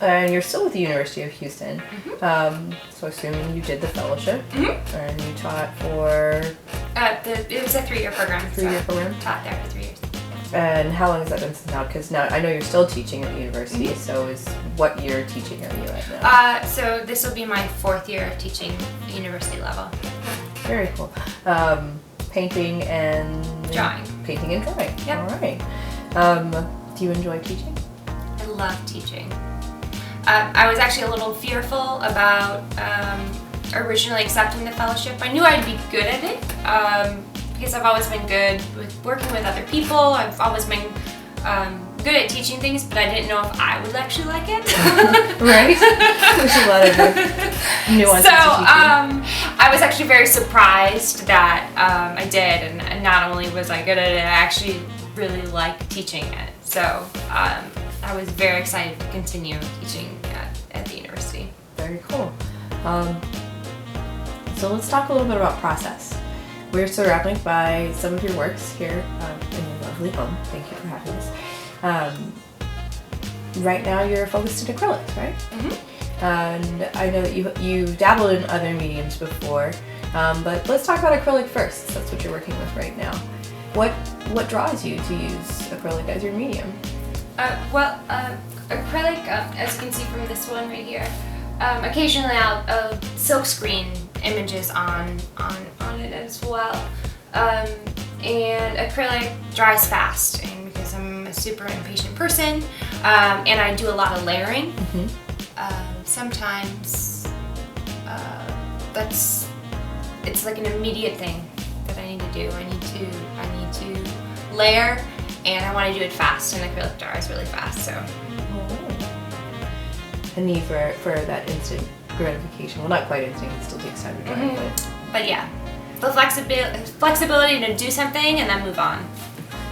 And you're still with the University of Houston. Mm-hmm. So assuming you did the fellowship, Mm-hmm. and you taught for... It was a 3-year program. Three-year program? Taught there for 3 years. And how long has that been since now? Because now I know you're still teaching at the university, Mm-hmm. so what year teaching are you at now? So this will be my 4th year of teaching university level. Very cool. Painting and... Drawing. Painting and drawing. Yep. All right. Do you enjoy teaching? I love teaching. I was actually a little fearful about originally accepting the fellowship. I knew I'd be good at it because I've always been good with working with other people. I've always been good at teaching things, but I didn't know if I would actually like it. Right? There's a lot of nuances So to teaching. I was actually very surprised that I did, and not only was I good at it, I actually really liked teaching it. So I was very excited to continue teaching at the university. Very cool. So let's talk a little bit about process. We're surrounded by some of your works here in your lovely home. Thank you for having us. Right now you're focused in acrylics, right? Mm-hmm. And I know that you dabbled in other mediums before, but let's talk about acrylic first. That's what you're working with right now. What draws you to use acrylic as your medium? Acrylic, as you can see from this one right here, occasionally I'll silk screen images on it as well. And acrylic dries fast, and because I'm a super impatient person, and I do a lot of layering. Mm-hmm. Sometimes it's like an immediate thing that I need to do. I need to layer, and I want to do it fast, and acrylic dries really fast, so. A need for that instant gratification. Well, not quite instant, it still takes time to dry, Mm-hmm. But yeah, the flexibility to do something and then move on.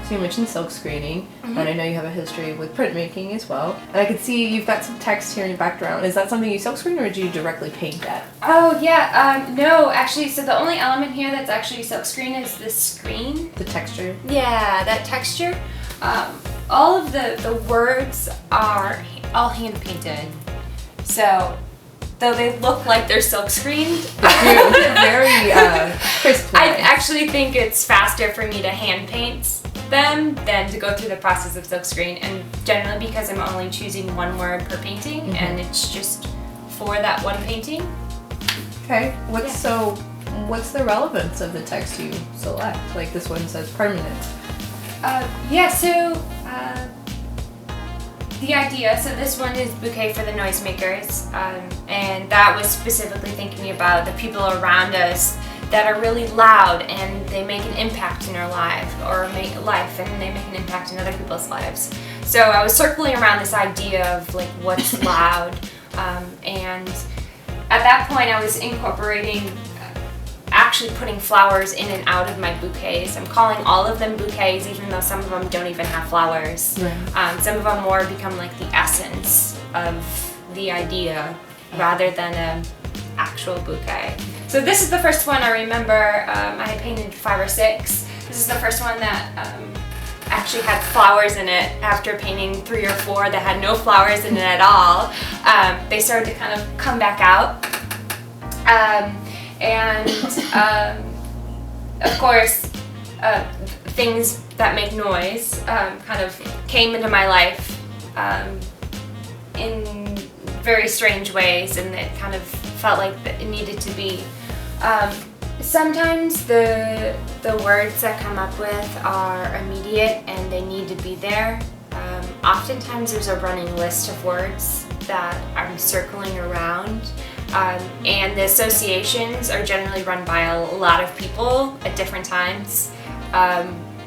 So you mentioned silk screening, Mm-hmm. and I know you have a history with printmaking as well. And I can see you've got some text here in your background. Is that something you silk screen, or do you directly paint that? Oh yeah, no, actually, so the only element here that's actually silk screen is the screen. The texture? Yeah, that texture. All of the words are all hand painted. So, though they look like they're silk screened, They're very crisp. I lines. actually think it's faster for me to hand paint them than to go through the process of silk screen, and generally because I'm only choosing one word per painting, Mm-hmm. and it's just for that one painting. Okay. What's the relevance of the text you select? Like this one says permanent. The idea, so this one is Bouquet for the Noisemakers, and that was specifically thinking about the people around us that are really loud and they make an impact in our life, and they make an impact in other people's lives. So I was circling around this idea of like what's loud, and at that point I was incorporating actually putting flowers in and out of my bouquets. I'm calling all of them bouquets, even though some of them don't even have flowers. Right. Some of them more become like the essence of the idea rather than an actual bouquet. So this is the first one I remember. I had painted 5 or 6. This is the first one that actually had flowers in it. After painting 3 or 4 that had no flowers in it at all, they started to kind of come back out. Of course, things that make noise kind of came into my life in very strange ways, and it kind of felt like it needed to be. Sometimes the words that come up with are immediate and they need to be there. Oftentimes there's a running list of words that I'm circling around. And the associations are generally run by a lot of people at different times,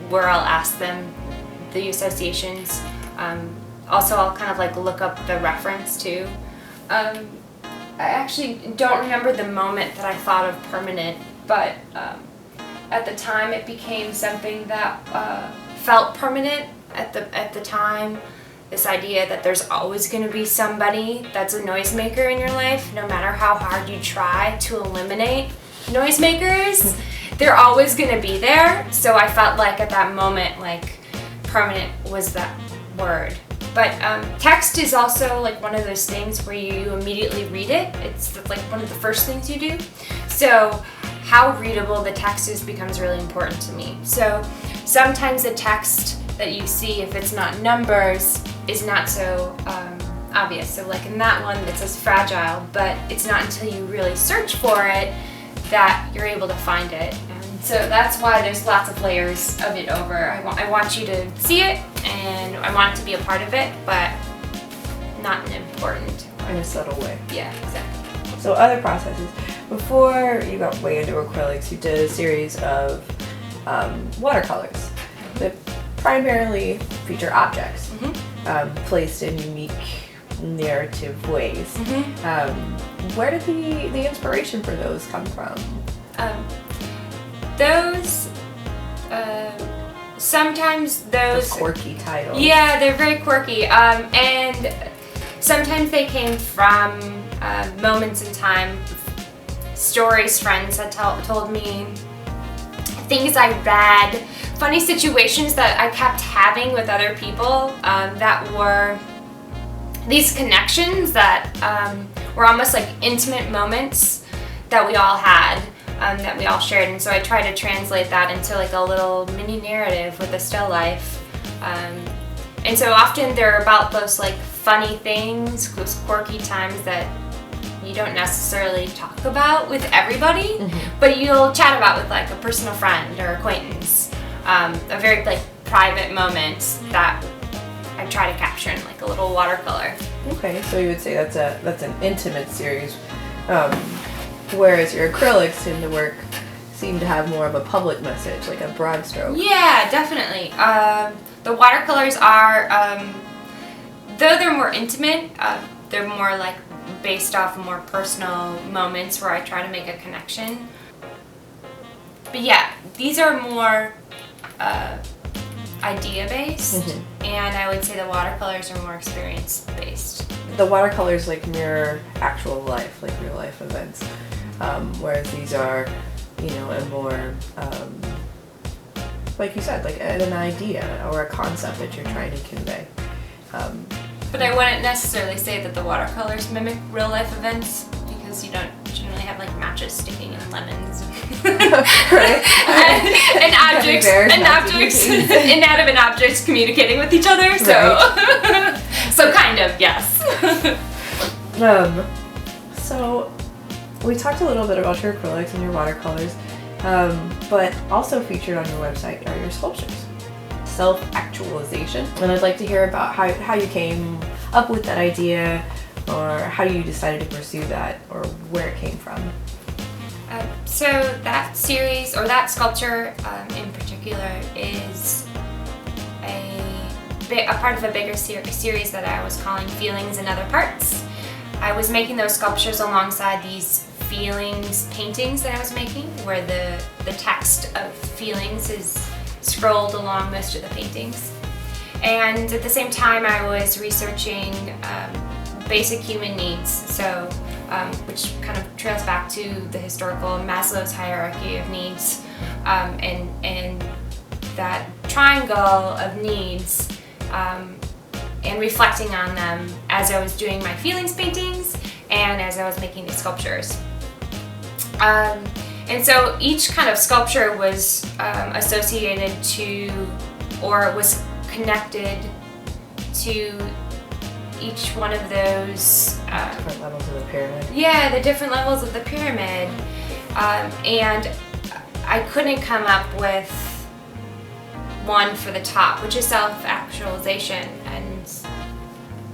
where I'll ask them the associations. Also, I'll kind of like look up the reference too. I actually don't remember the moment that I thought of permanent, but at the time it became something that felt permanent at the time. This idea that there's always going to be somebody that's a noisemaker in your life, no matter how hard you try to eliminate noisemakers, they're always going to be there. So I felt like at that moment, like permanent was that word. But text is also like one of those things where you immediately read it. It's like one of the first things you do. So how readable the text is becomes really important to me. So sometimes the text that you see, if it's not numbers, is not so obvious. So like in that one, it says fragile, but it's not until you really search for it that you're able to find it. And so that's why there's lots of layers of it over. I want you to see it, and I want it to be a part of it, but not an important. In a subtle way. Yeah, exactly. So other processes. Before you got way into acrylics, you did a series of watercolors that primarily feature objects placed in unique narrative ways. Where did the inspiration for those come from? Sometimes those quirky titles. Yeah, they're very quirky, and sometimes they came from moments in time, stories friends had told me, things I read, funny situations that I kept having with other people that were these connections that were almost like intimate moments that we all had, that we all shared. And so I tried to translate that into like a little mini narrative with a still life. And so often they're about those like funny things, those quirky times that you don't necessarily talk about with everybody, but you'll chat about with like a personal friend or acquaintance. A very like private moment that I try to capture in like a little watercolor. Okay, so you would say that's an intimate series, whereas your acrylics in the work seem to have more of a public message, like a broad stroke. Yeah, definitely. The watercolors are, though they're more intimate, they're more like based off more personal moments where I try to make a connection. But yeah, these are more idea-based, and I would say the watercolors are more experience-based. The watercolors like mirror actual life, like real life events, whereas these are, a more, like you said, like an idea or a concept that you're trying to convey. But I wouldn't necessarily say that the watercolors mimic real life events, because you don't generally have like matches sticking in lemons right? and objects, inanimate objects communicating with each other. So, Right. So kind of, yes. So we talked a little bit about your acrylics and your watercolors, but also featured on your website are your sculptures. Self-actualization, and I'd like to hear about how you came up with that idea, or how you decided to pursue that, or where it came from. So that series, or that sculpture in particular, is a part of a bigger series that I was calling Feelings in Other Parts. I was making those sculptures alongside these feelings paintings that I was making, where the text of feelings is scrolled along most of the paintings. And at the same time I was researching basic human needs, so which kind of trails back to the historical Maslow's hierarchy of needs, and that triangle of needs, and reflecting on them as I was doing my feelings paintings and as I was making these sculptures. And so each kind of sculpture was associated to, or was connected to each one of those Different levels of the pyramid. Yeah, the different levels of the pyramid. And I couldn't come up with one for the top, which is self-actualization. And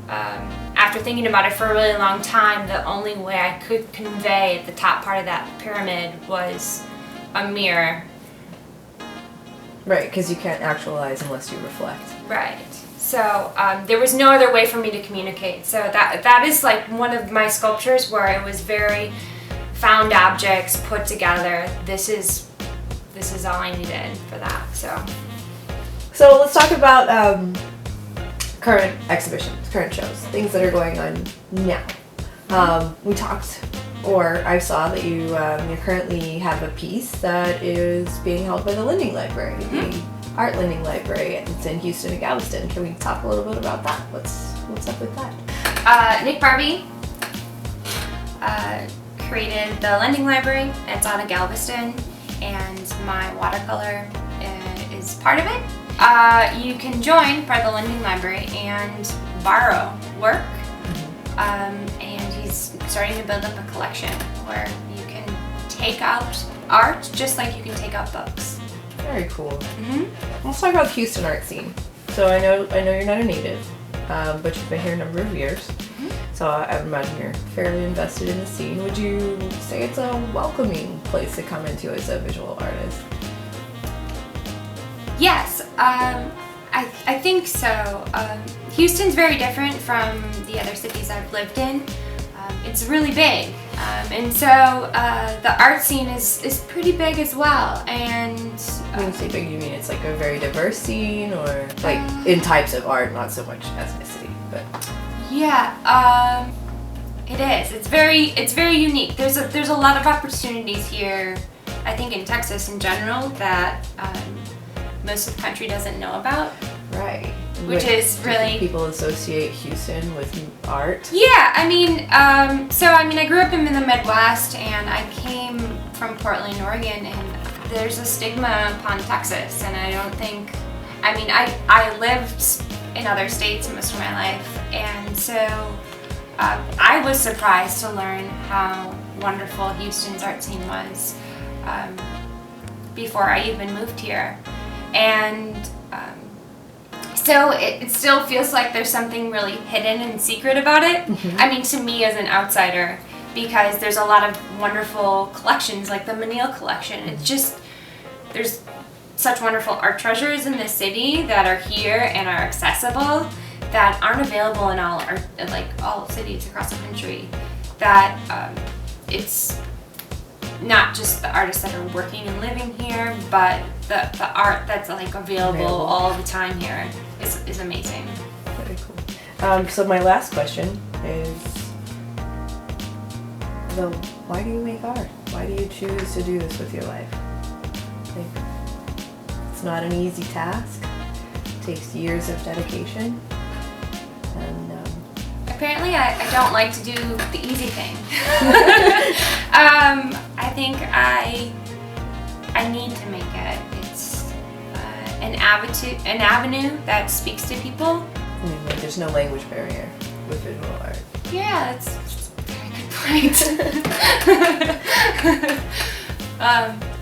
after thinking about it for a really long time, the only way I could convey the top part of that pyramid was a mirror. Right, because you can't actualize unless you reflect. Right. So there was no other way for me to communicate. So that is like one of my sculptures where it was very found objects put together. This is all I needed for that. So let's talk about current exhibitions, current shows, things that are going on now. We talked, or I saw that you currently have a piece that is being held by the Linding Library, the art lending library. It's in Houston and Galveston. Can we talk a little bit about that? What's up with that? Nick Barbie created the lending library. It's out of Galveston, and my watercolor is part of it. You can join part of the lending library and borrow work, and he's starting to build up a collection where you can take out art just like you can take out books. Very cool. Let's talk about the Houston art scene. So I know you're not a native, but you've been here a number of years. So I would imagine you're fairly invested in the scene. Would you say it's a welcoming place to come into as a visual artist? Yes, I think so. Houston's very different from the other cities I've lived in. It's really big, and so the art scene is pretty big as well. And when you say big, you mean it's like a very diverse scene, or like in types of art, not so much ethnicity, but yeah, it is. It's very unique. There's a lot of opportunities here. I think in Texas in general that most of the country doesn't know about. Right. Which is really... People associate Houston with art? Yeah, I mean, I grew up in the Midwest, and I came from Portland, Oregon, and there's a stigma upon Texas, and I don't think... I lived in other states most of my life, and so I was surprised to learn how wonderful Houston's art scene was before I even moved here. And so it still feels like there's something really hidden and secret about it. I mean, to me as an outsider, because there's a lot of wonderful collections, like the Menil collection. It's just, there's such wonderful art treasures in this city that are here and are accessible that aren't available in all cities across the country. That it's not just the artists that are working and living here, but the art that's like available all the time here is amazing. Very cool. So my last question is, why do you make art? Why do you choose to do this with your life? It's not an easy task. It takes years of dedication. And apparently I don't like to do the easy thing. I think I need to make it. It's an avenue that speaks to people. I mean, like, there's no language barrier with visual art. Yeah, that's a very good point.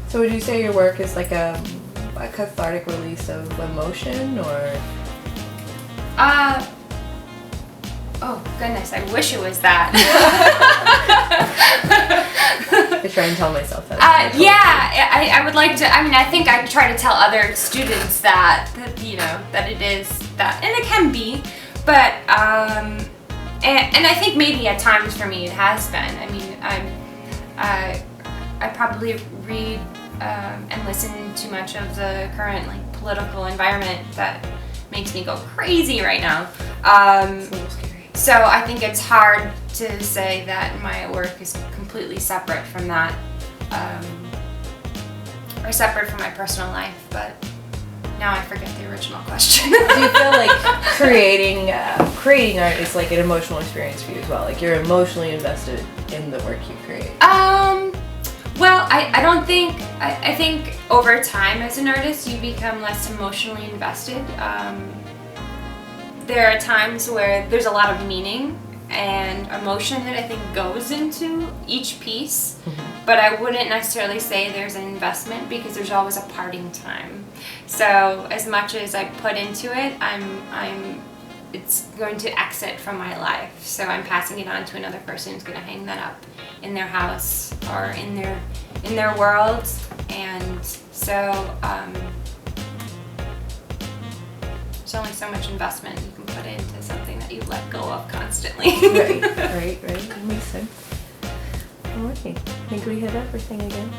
So would you say your work is like a cathartic release of emotion, or? Oh goodness, I wish it was that. I try and tell myself that. I would like to. I think I try to tell other students that it is that, and it can be, but and I think maybe at times for me it has been. I mean, I probably read and listen too much of the current political environment that makes me go crazy right now. It's a little scary. So I think it's hard to say that my work is completely separate from that, or separate from my personal life, but now I forget the original question. Do you feel like creating art is like an emotional experience for you as well? Like you're emotionally invested in the work you create? Well, I don't think, I think over time as an artist you become less emotionally invested. There are times where there's a lot of meaning and emotion that I think goes into each piece, but I wouldn't necessarily say there's an investment because there's always a parting time. So as much as I put into it, it's going to exit from my life. So I'm passing it on to another person who's going to hang that up in their house or in their world, and so there's only so much investment you can put into something that you let go of constantly. Right. That makes sense. All right. I think we hit everything again.